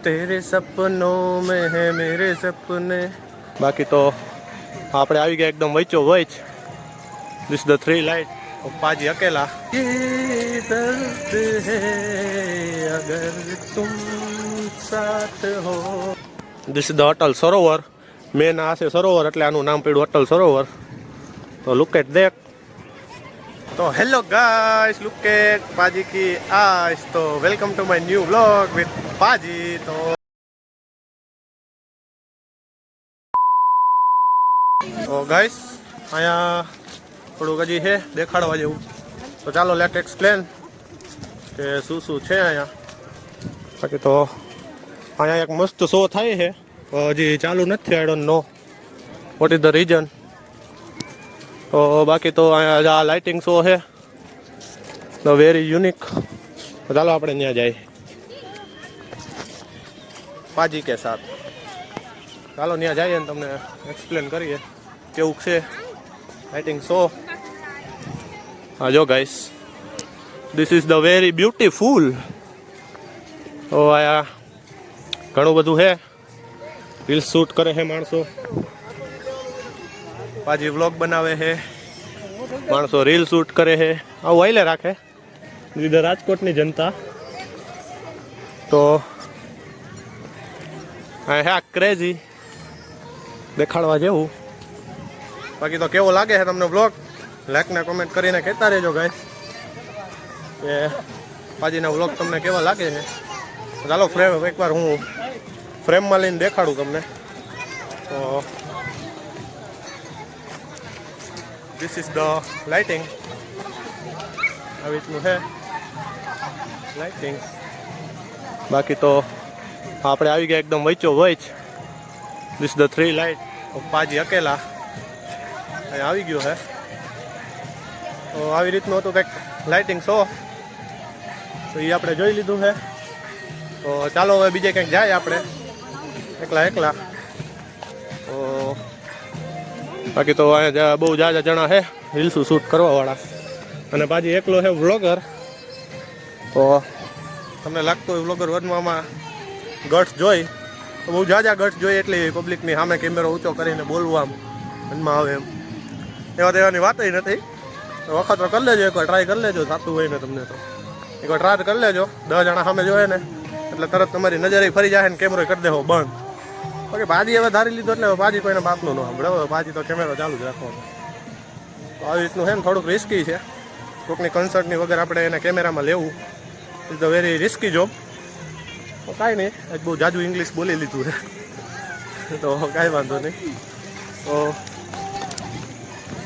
तेरे सपनों में है मेरे सपने। बाकी तो આપણે આવી ગયા એકદમ વચ્ચો વચ. This is the three light of પાજી અકેલા. ये दर्द है अगर तुम साथ हो. This is the Atal Sarovar. Main આ છે સરોવર એટલે આનું નામ પડ્યું અટલ સરોવર. તો લુક એટ ધેટ. તો hello guys, look at Paaji કી આઈસ. તો welcome to my new vlog with Paaji. તો ગાઈસ અહીંયા થોડુંક હજી છે દેખાડવા જેવું. તો ચાલો લેટ એક્સપ્લેન કે શું શું છે અહીંયા. બાકી તો અહીંયા એક મસ્ત શો થાય છે, હજી ચાલુ નથી. I don't know what is the reason. તો બાકી તો અહીંયા આ લાઇટિંગ શો છે, ધ વેરી યુનિક. તો ચાલો આપણે ત્યાં જઈએ પાજી કે સાથ. ચાલો ત્યાં જઈએ ને તમને એક્સપ્લેન કરીએ કેવું છે લાઇટિંગ શો. હા જો guys, this is the very beautiful. તો આયા ઘણું બધું છે. રીલ શૂટ કરે છે માણસો, પાજી વ્લોગ બનાવે છે માણસો, રીલ શૂટ કરે છે. આવું વાયલે રાખે લીધે રાજકોટની જનતા. તો હા ક્રેઝી દેખાડવા જેવું. બાકી તો કેવો લાગે છે તમને વ્લોગ? લાઈક ને કોમેન્ટ કરીને કહેતા રહેજો ગાઈસ કે પાજીના વ્લોગ તમને કેવા લાગે છે. ચાલો ફ્રેમ એકવાર હું ફ્રેમમાં લઈને દેખાડું તમને. તો ધીસ ઇઝ ધ લાઇટિંગ. આવી રીતનું છે લાઇટિંગ. બાકી તો આપણે આવી ગયા એકદમ વચ્ચો વચ. This the three light of Paaji અકેલા. અહીંયા આવી ગયો છે. તો આવી રીતનું હતું કંઈક લાઇટિંગ શો. તો એ આપણે જોઈ લીધું છે. તો ચાલો હવે બીજે કંઈક જાય આપણે એકલા. તો બાકી તો અહીંયા બહુ જાજા જણા છે રીલ્સ શૂટ કરવાવાળા, અને પાછી એકલો છે વ્લોગર. તો તમને લાગતું હોય વ્લોગર બનવામાં ગટ્સ જોઈ, તો બહુ જાજા ગટ્સ જોઈ એટલી પબ્લિકની સામે કેમેરો ઊંચો કરીને બોલવા મનમાં આવે એમ. એવા તેવાની વાત નથી. વખત કરી લેજો, એકવાર ટ્રાય કરી લેજો. થતું હોય ને તમને તો એકવાર ટ્રાય કરી લેજો. 10 જણા સામે જોયે ને એટલે તરત તમારી નજરે ફરી જાય ને કેમેરો કરી દેવો બંધ. ઓકે, પાજી હવે ધારી લીધો એટલે પાજી કોઈને બાપનું ન સાંભળે. હવે પાજી તો કેમેરો ચાલુ જ રાખવાનો. તો આવી રીતનું છે ને, થોડુંક રિસ્કી છે. કોઈકની કન્સર્ટની વગર આપણે એને કેમેરામાં લેવું is the very risky job. તો કાંઈ નહીં, આજ બહુ જાજુ ઇંગ્લિશ બોલી લીધું છે તો કાંઈ વાંધો નહીં. તો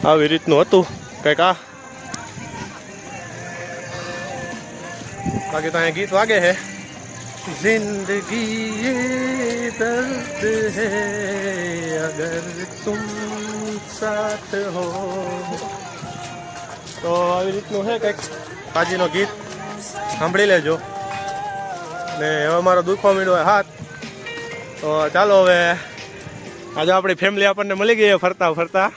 આવી રીતનું હતું કંઈક આ. બાકી તો અહીંયા ગીત વાગે છે. जिंदगी ये दर्द है अगर तुम साथ हो. તો આવી રીતનું છે કંઈક પાજીનો ગીત. સાંભળી લેજો. ને હવે મારો દુખવા માંડ્યો હાથ. તો ચાલો હવે આજે આપણી ફેમિલી આપણને મળી ગઈ ફરતા ફરતા.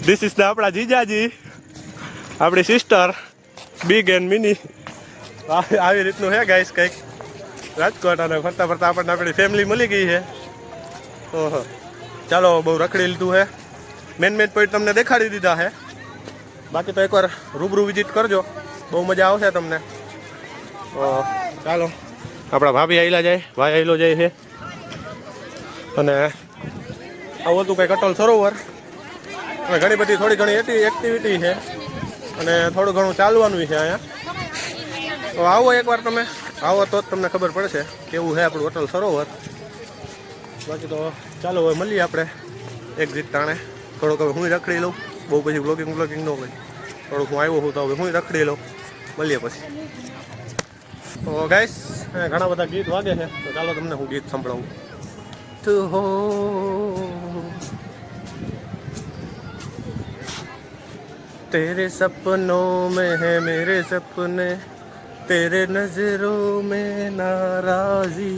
ધીસ ઇઝ ધ આપણા જીજાજી, આપણી સિસ્ટર બિગ એન્ડ મિની. આવી રીતનું છે ગાઈસ કંઈક રાજકોટ. અને ફરતા ફરતા આપણને આપણી ફેમિલી મળી ગઈ છે. ઓહો, ચાલો બહુ રખડી લીધું છે. મેન પોઈન્ટ તમને દેખાડી દીધા છે. બાકી તો એકવાર રૂબરૂ વિઝિટ કરજો, બહુ મજા આવશે તમને. તો ચાલો આપણા ભાભી આવેલા જાય, ભાઈ આવેલો જાય છે. અને આવું હતું કંઈક અટલ સરોવર. અને ઘણી બધી થોડી ઘણી એક્ટિવિટી છે અને થોડું ઘણું ચાલવાનું છે અહીંયા. તો આવો એકવાર તમે, આવો તો જ તમને ખબર પડશે કેવું છે આપણું અટલ સરોવર. બાકી તો ચાલો હવે મળીએ આપણે એક્ઝિટ ટાણે. થોડુંક હવે હું રખડી લઉં, બહુ પછી બ્લોગિંગ ન હોય. થોડુંક હું આવ્યો હું તો હવે હું રખડી લઉં, મળીએ પછી. તો ગાઈસ ઘણા બધા ગીત વાગે છે, તો ચાલો તમને હું ગીત સંભળાવું. તો હો तेरे सपनों में है मेरे सपने, तेरे नजरों में नाराजी,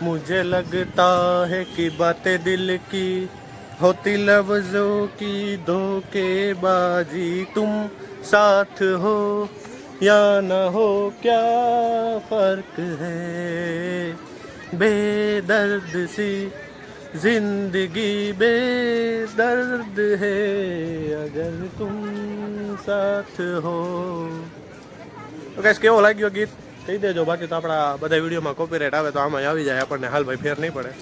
मुझे लगता है कि बातें दिल की होती लफ्जों की धोखेबाजी, तुम साथ हो या न हो क्या फर्क है बेदर्द सी जिंदगी बेदर्द है अगर तुम साथ હો. તો ગાઈસ કેવો લાગ્યો ગીત કહી દેજો. બાકી તો આપણા બધા વિડીયોમાં કોપીરાઇટ આવે તો આમાં આવી જાય, આપણને હાલ ભાઈ ફેર નહીં પડે.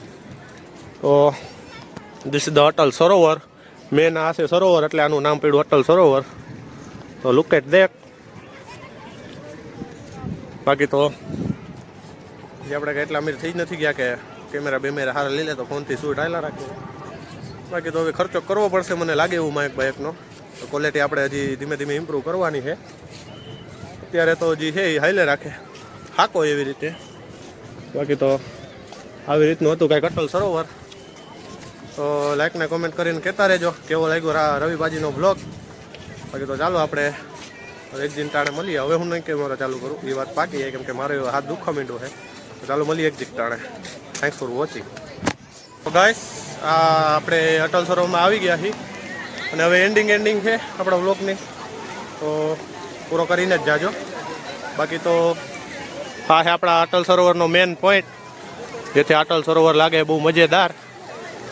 તો this is the Atal Sarovar. Main આ છે સરોવર એટલે આનું નામ પડ્યું અટલ સરોવર. તો લુક એટ ધેટ. બાકી તો જે આપણે કંઈ એટલા અમીર થઈ જ નથી ગયા કે કેમેરા બેમેરા હારા લઈ લે તો ફોનથી શૂટ હાલા રાખીએ. બાકી તો હવે ખર્ચો કરવો પડશે મને લાગે એવું માઇક બાઇકનો. તો ક્વોલિટી આપણે હજી ધીમે ધીમે ઇમ્પ્રૂવ કરવાની છે. અત્યારે તો હજી છે એ હાઈલે રાખે હાકો એવી રીતે. બાકી તો આવી રીતનું હતું કાંઈક અટલ સરોવર. તો લાઈક ને કોમેન્ટ કરીને કહેતા રહેજો કેવો લાગ્યો રવિબાજીનો બ્લોગ. બાકી તો ચાલો આપણે એક દિન ટાણે મળીએ. હવે હું નહીં કેમેરો ચાલુ કરું એ વાત પાકી છે કેમ કે મારો હાથ દુખવા માંડ્યો છે. તો ચાલો મળીએ એક દિન ટાણે. Thanks for watching. તો ગાઈસ આપણે અટલ સરોવરમાં આવી ગયા છીએ અને હવે એન્ડિંગ છે આપણા બ્લોગની. તો પૂરો કરીને જ જાજો. બાકી તો આ છે આપણા અટલ સરોવરનો મેન પોઈન્ટ જેથી અટલ સરોવર લાગે બહુ મજેદાર.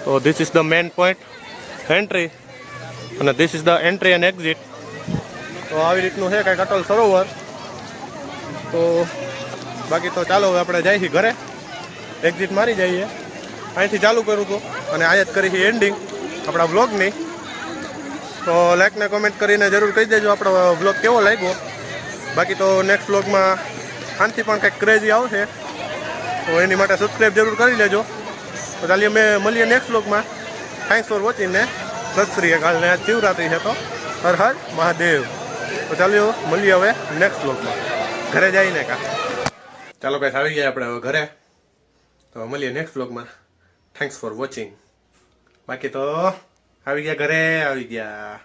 તો this is the main point entry અને this is the entry and exit. તો આવી રીતનું છે કાંઈક અટલ સરોવર. તો બાકી તો ચાલો હવે આપણે જઈએ છીએ ઘરે. એક્ઝિટ મારી જઈએ. અહીંથી ચાલુ કરું હતું અને આ જ કરી છે એન્ડિંગ આપણા બ્લોગની. તો લાઈક ને કોમેન્ટ કરીને જરૂર કહી દેજો આપણો બ્લોગ કેવો લાગ્યો. બાકી તો નેક્સ્ટ બ્લોગમાં આનાથી પણ કંઈક ક્રેઝી આવશે તો એની માટે સબસ્ક્રાઈબ જરૂર કરી લેજો. તો ચાલીએ મળીએ નેક્સ્ટ બ્લોગમાં. થેન્ક્સ ફોર વોચિંગ ને સત શ્રી અકાલ. ને શિવરાત્રી છે તો હર હર મહાદેવ. તો ચાલો મળીએ હવે નેક્સ્ટ બ્લોગમાં. ઘરે જઈને કા ચાલો ગાઈસ આવી ગયા આપણે હવે ઘરે. તો મળીએ નેક્સ્ટ બ્લોગમાં. Thanks for watching. બાકી તો આવી ગયા ઘરે આવી ગયા.